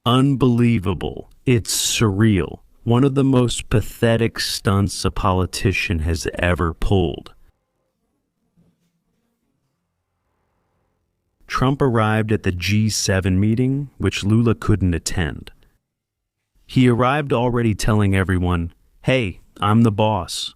Unbelievable. It's surreal. One of the most pathetic stunts a politician has ever pulled. Trump arrived at the G7 meeting, which Lula couldn't attend. He arrived already telling everyone, "Hey, I'm the boss."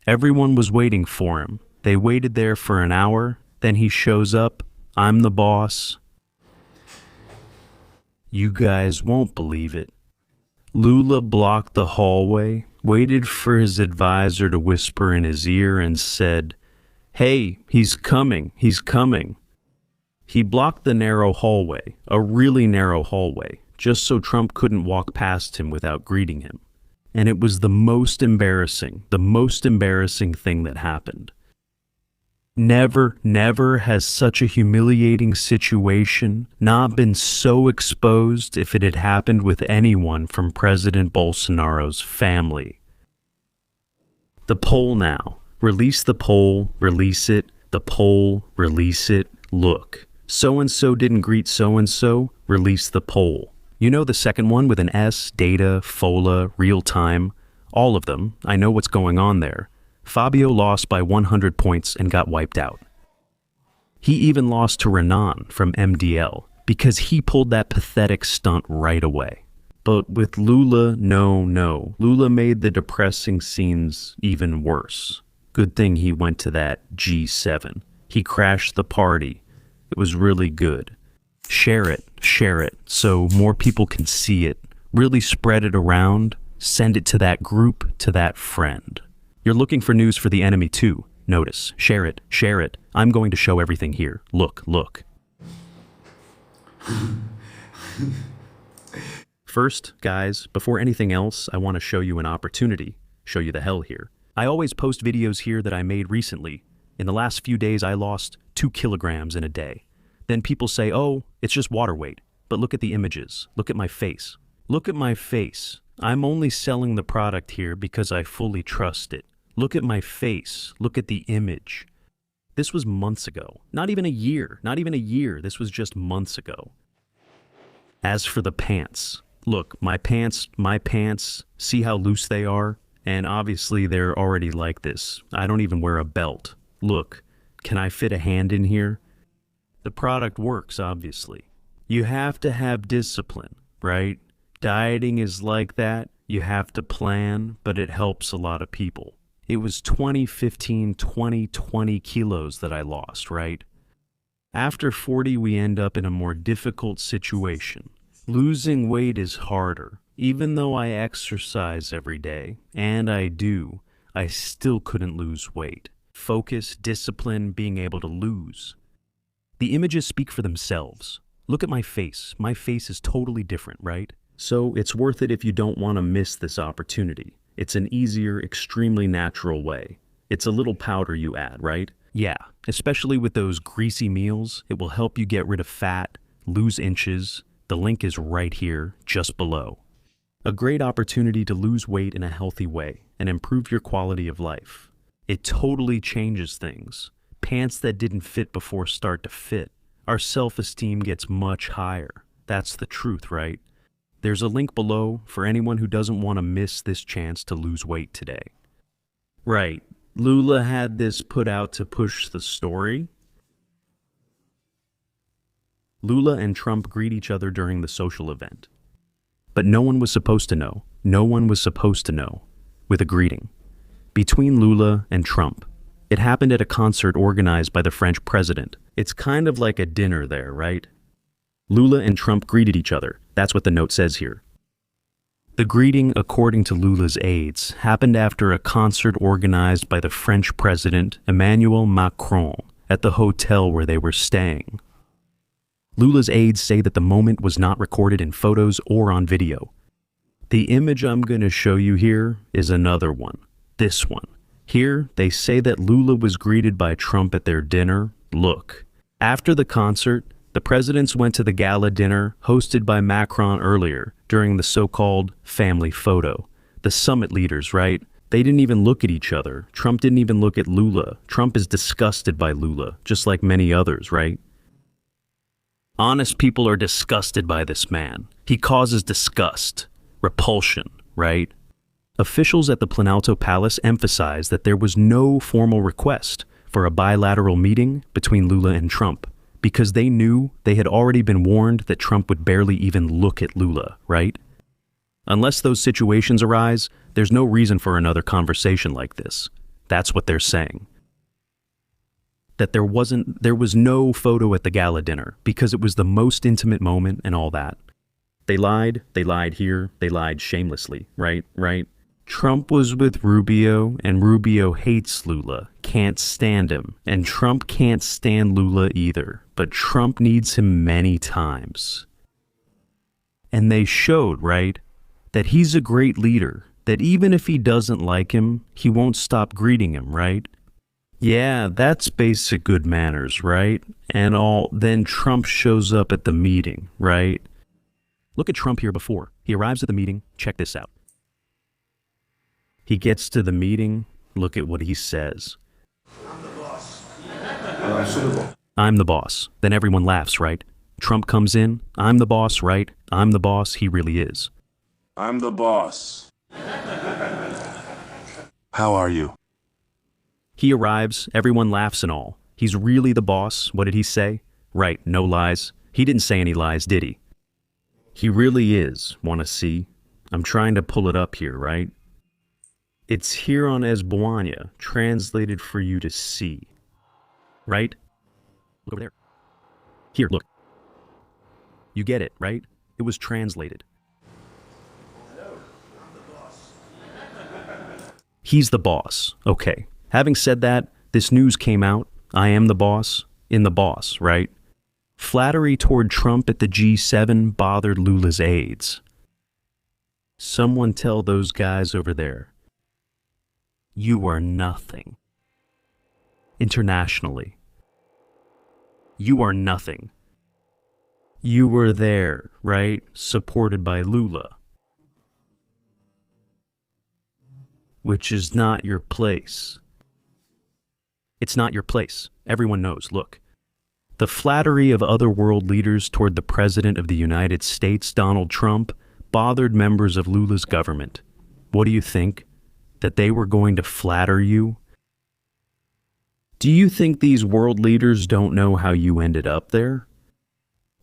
Everyone was waiting for him. They waited there for an hour, then he shows up, "I'm the boss." You guys won't believe it. Lula blocked the hallway, waited for his advisor to whisper in his ear and said, "Hey, he's coming, he's coming." He blocked the narrow hallway, a really narrow hallway, just so Trump couldn't walk past him without greeting him. And it was the most embarrassing thing that happened. Never has such a humiliating situation not been so exposed if it had happened with anyone from President Bolsonaro's family. The poll now. Release the poll, release it, the poll, release it, look. So-and-so didn't greet so-and-so, release the poll. You know the second one with an S, data, FOLA, real time, all of them, I know what's going on there. Fabio lost by 100 points and got wiped out. He even lost to Renan from MDL because he pulled that pathetic stunt right away. But with Lula, no. Lula made the depressing scenes even worse. Good thing he went to that G7. He crashed the party. It was really good. Share it, so more people can see it. Really spread it around. Send it to that group, to that friend. You're looking for news for the enemy too. Notice, share it. I'm going to show everything here. Look. First, guys, before anything else, I want to show you an opportunity. Show you the hell here. I always post videos here that I made recently. In the last few days, I lost 2 kilograms in a day. Then people say, oh, it's just water weight. But look at the images. Look at my face. Look at my face. I'm only selling the product here because I fully trust it. Look at my face. Look at the image. This was months ago. Not even a year. This was just months ago. As for the pants, look, my pants, see how loose they are? And obviously they're already like this. I don't even wear a belt. Look, can I fit a hand in here? The product works, obviously. You have to have discipline, right? Dieting is like that. You have to plan, but it helps a lot of people. It was 20 kilos that I lost, right? After 40, we end up in a more difficult situation. Losing weight is harder. Even though I exercise every day, and I do, I still couldn't lose weight. Focus, discipline, being able to lose. The images speak for themselves. Look at my face. My face is totally different, right? So it's worth it if you don't want to miss this opportunity. It's an easier, extremely natural way. It's a little powder you add, right? Yeah, especially with those greasy meals, it will help you get rid of fat, lose inches. The link is right here, just below. A great opportunity to lose weight in a healthy way and improve your quality of life. It totally changes things. Pants that didn't fit before start to fit. Our self-esteem gets much higher. That's the truth, right? There's a link below for anyone who doesn't want to miss this chance to lose weight today. Right, Lula had this put out to push the story. Lula and Trump greet each other during the social event. But no one was supposed to know. With a greeting. Between Lula and Trump. It happened at a concert organized by the French president. It's kind of like a dinner there, right? Lula and Trump greeted each other. That's what the note says here. The greeting, according to Lula's aides, happened after a concert organized by the French president, Emmanuel Macron, at the hotel where they were staying. Lula's aides say that the moment was not recorded in photos or on video. The image I'm going to show you here is another one. This one. Here, they say that Lula was greeted by Trump at their dinner. Look. After the concert, the presidents went to the gala dinner hosted by Macron earlier during the so-called family photo. The summit leaders, right? They didn't even look at each other. Trump didn't even look at Lula. Trump is disgusted by Lula, just like many others, right? Honest people are disgusted by this man. He causes disgust, repulsion, right? Officials at the Planalto Palace emphasized that there was no formal request for a bilateral meeting between Lula and Trump because they knew they had already been warned that Trump would barely even look at Lula, right? Unless those situations arise, there's no reason for another conversation like this. That's what they're saying. That there was no photo at the gala dinner because it was the most intimate moment and all that. They lied here, they lied shamelessly, right? Trump was with Rubio, and Rubio hates Lula, can't stand him, and Trump can't stand Lula either, but Trump needs him many times. And they showed, right, that he's a great leader, that even if he doesn't like him, he won't stop greeting him, right? Yeah, that's basic good manners, right? And then Trump shows up at the meeting, right? Look at Trump here before. He arrives at the meeting, check this out. He gets to the meeting, look at what he says. I'm the boss. I'm the boss. Then everyone laughs, right? Trump comes in, I'm the boss, right? I'm the boss, he really is. I'm the boss. How are you? He arrives, everyone laughs and all. He's really the boss, what did he say? Right, no lies. He didn't say any lies, did he? He really is, wanna see? I'm trying to pull it up here, right? It's here on Esboania, translated for you to see. Right? Look over there. Here, look. You get it, right? It was translated. He's the boss. Okay. Having said that, this news came out. I am the boss in the boss, right? Flattery toward Trump at the G7 bothered Lula's aides. Someone tell those guys over there, you are nothing. Internationally. You are nothing. You were there, right? Supported by Lula. Which is not your place. It's not your place. Everyone knows, look. The flattery of other world leaders toward the President of the United States, Donald Trump, bothered members of Lula's government. What do you think? That they were going to flatter you? Do you think these world leaders don't know how you ended up there?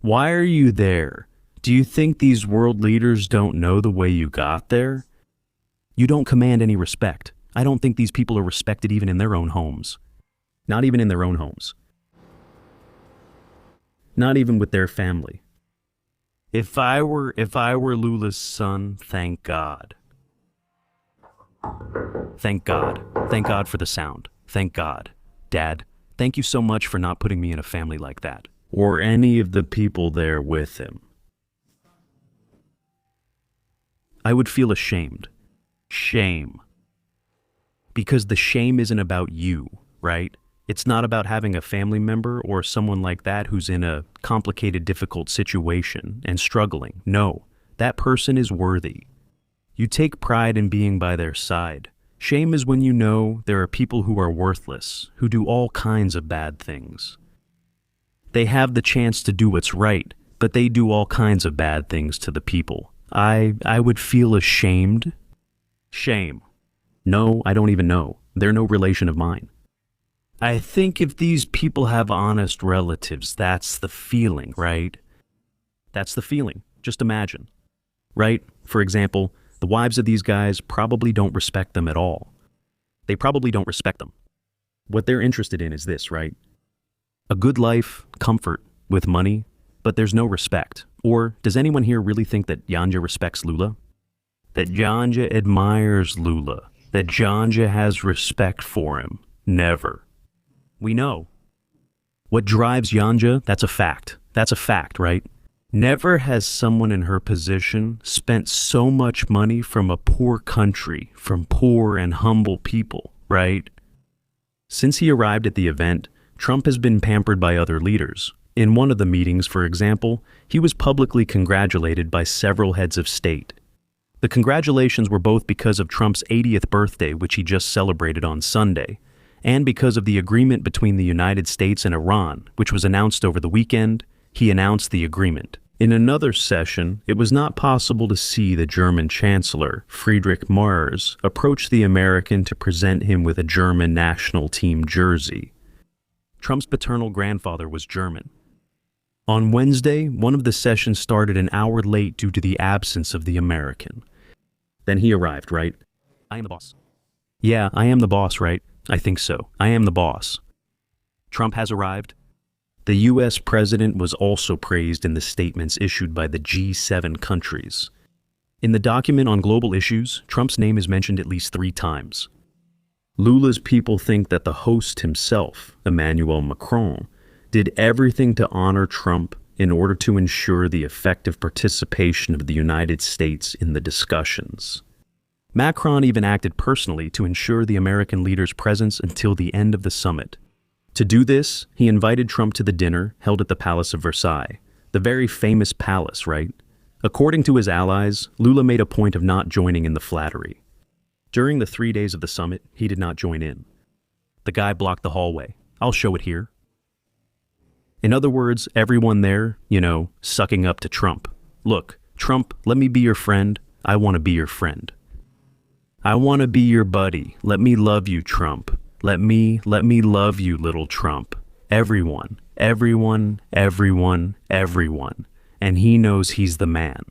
Why are you there? Do you think these world leaders don't know the way you got there? You don't command any respect. I don't think these people are respected even in their own homes. Not even in their own homes. Not even with their family. If I were Lula's son, thank God. Thank God. Thank God for the sound. Thank God. Dad, thank you so much for not putting me in a family like that. Or any of the people there with him. I would feel ashamed. Shame. Because the shame isn't about you, right? It's not about having a family member or someone like that who's in a complicated, difficult situation and struggling. No, that person is worthy. You take pride in being by their side. Shame is when you know there are people who are worthless, who do all kinds of bad things. They have the chance to do what's right, but they do all kinds of bad things to the people. I would feel ashamed. Shame. No, I don't even know. They're no relation of mine. I think if these people have honest relatives, that's the feeling, right? That's the feeling. Just imagine. Right? For example, the wives of these guys probably don't respect them at all. They probably don't respect them. What they're interested in is this, right? A good life, comfort, with money, but there's no respect. Or does anyone here really think that Yanja respects Lula? That Yanja admires Lula? That Yanja has respect for him? Never. We know. What drives Yanja, that's a fact. That's a fact, right? Never has someone in her position spent so much money from a poor country, from poor and humble people, right? Since he arrived at the event, Trump has been pampered by other leaders. In one of the meetings, for example, he was publicly congratulated by several heads of state. The congratulations were both because of Trump's 80th birthday, which he just celebrated on Sunday, and because of the agreement between the United States and Iran, which was announced over the weekend He announced the agreement. In another session, it was not possible to see the German Chancellor, Friedrich Merz, approach the American to present him with a German national team jersey. Trump's paternal grandfather was German. On Wednesday, one of the sessions started an hour late due to the absence of the American. Then he arrived, right? I am the boss. Yeah, I am the boss, right? I think so. I am the boss. Trump has arrived. The U.S. president was also praised in the statements issued by the G7 countries. In the document on global issues, Trump's name is mentioned at least 3 times. Lula's people think that the host himself, Emmanuel Macron, did everything to honor Trump in order to ensure the effective participation of the United States in the discussions. Macron even acted personally to ensure the American leader's presence until the end of the summit. To do this, he invited Trump to the dinner held at the Palace of Versailles, the very famous palace, right? According to his allies, Lula made a point of not joining in the flattery. During the 3 days of the summit, he did not join in. The guy blocked the hallway. I'll show it here. In other words, everyone there, sucking up to Trump. Look, Trump, let me be your friend. I want to be your friend. I want to be your buddy. Let me love you, Trump. Let me love you, little Trump. Everyone. And he knows he's the man.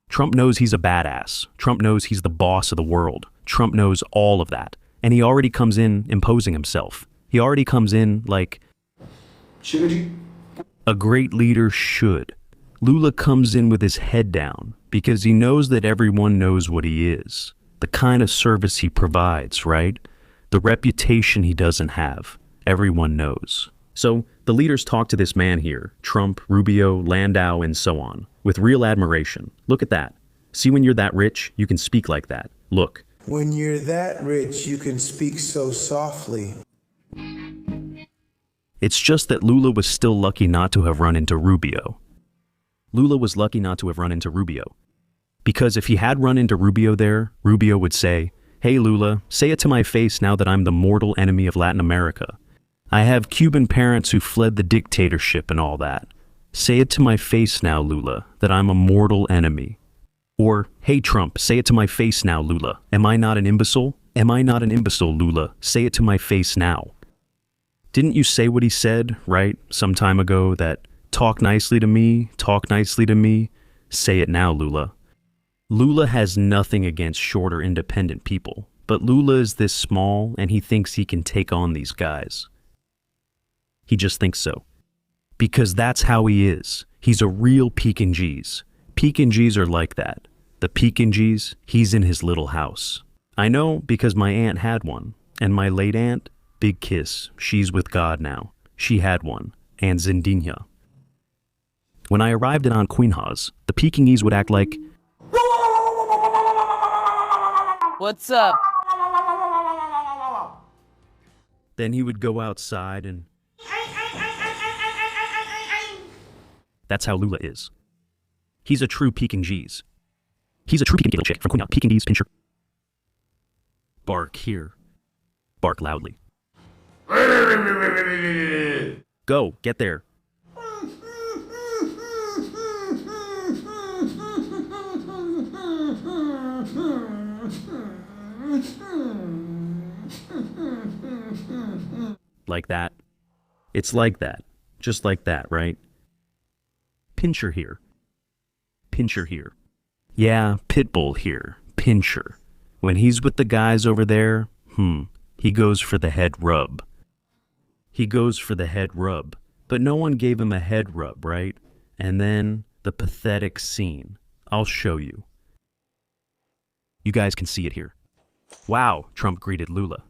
Trump knows he's a badass. Trump knows he's the boss of the world. Trump knows all of that. And he already comes in imposing himself. He already comes in like a great leader should. Lula comes in with his head down because he knows that everyone knows what he is. The kind of service he provides, right? The reputation he doesn't have. Everyone knows. So the leaders talk to this man here, Trump, Rubio, Landau, and so on, with real admiration. Look at that. See, when you're that rich, you can speak like that. Look. When you're that rich, you can speak so softly. It's just that Lula was still lucky not to have run into Rubio. Lula was lucky not to have run into Rubio. Because if he had run into Rubio there, Rubio would say, "Hey Lula, say it to my face now that I'm the mortal enemy of Latin America. I have Cuban parents who fled the dictatorship and all that. Say it to my face now, Lula, that I'm a mortal enemy." Or, "Hey Trump, say it to my face now, Lula. Am I not an imbecile? Am I not an imbecile, Lula? Say it to my face now." Didn't you say what he said, right, some time ago, that talk nicely to me, say it now, Lula. Lula has nothing against shorter independent people, but Lula is this small and he thinks he can take on these guys. He just thinks so. Because that's how he is. He's a real Pekingese. Pekingese are like that. The Pekingese, he's in his little house. I know because my aunt had one, and my late aunt, big kiss, she's with God now. She had one, Aunt Zindinha. When I arrived at Aunt Queenha's, the Pekingese would act like, "What's up?" Then he would go outside and... That's how Lula is. He's a true Pekingese. He's a true Pekingese from Queen Pekingese pincher. Bark here. Bark loudly. Go, get there. Like that. It's like that. Just like that, right? Pincher here. Pincher here. Yeah, Pitbull here. Pincher. When he's with the guys over there, he goes for the head rub. He goes for the head rub. But no one gave him a head rub, right? And then the pathetic scene. I'll show you. You guys can see it here. Wow, Trump greeted Lula.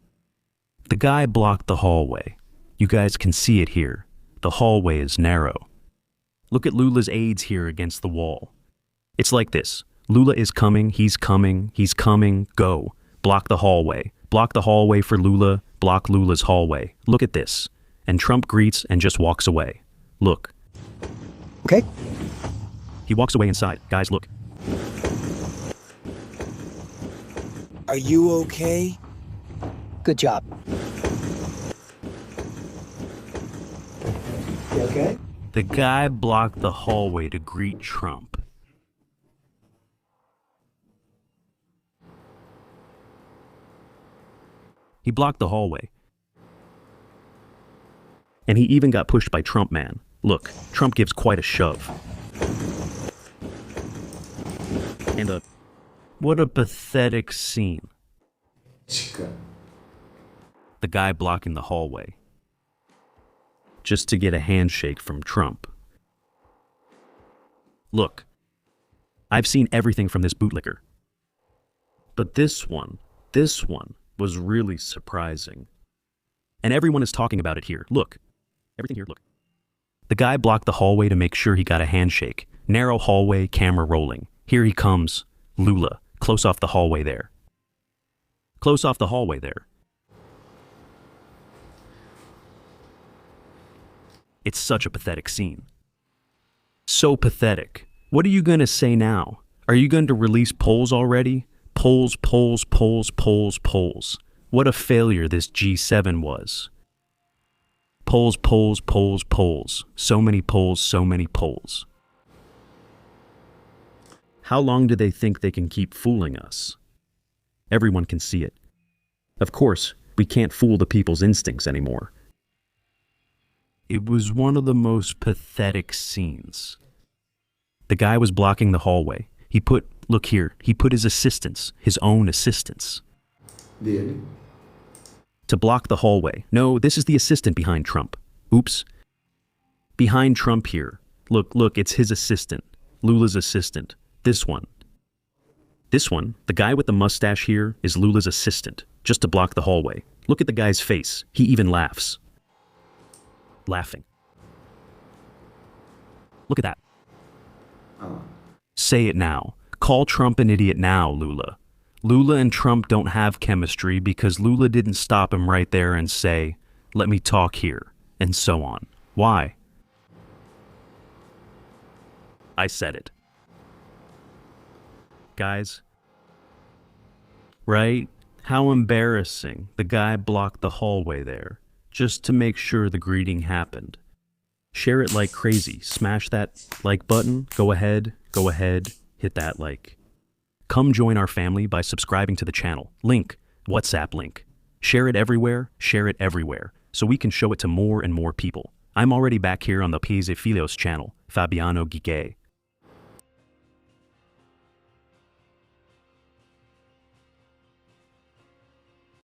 The guy blocked the hallway. You guys can see it here. The hallway is narrow. Look at Lula's aides here against the wall. It's like this. Lula is coming, he's coming, go. Block the hallway. Block the hallway for Lula, block Lula's hallway. Look at this. And Trump greets and just walks away. Look. Okay. He walks away inside. Guys, look. Are you okay? Good job. You okay? The guy blocked the hallway to greet Trump. He blocked the hallway. And he even got pushed by Trump man. Look, Trump gives quite a shove. And what a pathetic scene. The guy blocking the hallway. Just to get a handshake from Trump. Look, I've seen everything from this bootlicker. But this one was really surprising. And everyone is talking about it here. Look. Everything here, look. The guy blocked the hallway to make sure he got a handshake. Narrow hallway, camera rolling. Here he comes. Lula. Close off the hallway there. Close off the hallway there. It's such a pathetic scene. So pathetic. What are you going to say now? Are you going to release polls already? Polls. What a failure this G7 was. Polls. So many polls. How long do they think they can keep fooling us? Everyone can see it. Of course, we can't fool the people's instincts anymore. It was one of the most pathetic scenes. The guy was blocking the hallway. Look here, he put his assistants, his own assistants. To block the hallway. No, this is the assistant behind Trump. Oops. Behind Trump here. Look, it's his assistant. Lula's assistant. This one, the guy with the mustache here, is Lula's assistant, just to block the hallway. Look at the guy's face. He even laughs. Laughing. Look at that. Say it now. Call Trump an idiot now, Lula. Lula and Trump don't have chemistry because Lula didn't stop him right there and say, "Let me talk here," and so on. Why? I said it. Guys. Right? How embarrassing. The guy blocked the hallway there, just to make sure the greeting happened. Share it like crazy. Smash that like button. Go ahead. Hit that like. Come join our family by subscribing to the channel. Link. WhatsApp link. Share it everywhere, so we can show it to more and more people. I'm already back here on the Pies e Filios channel, Fabiano Gigay.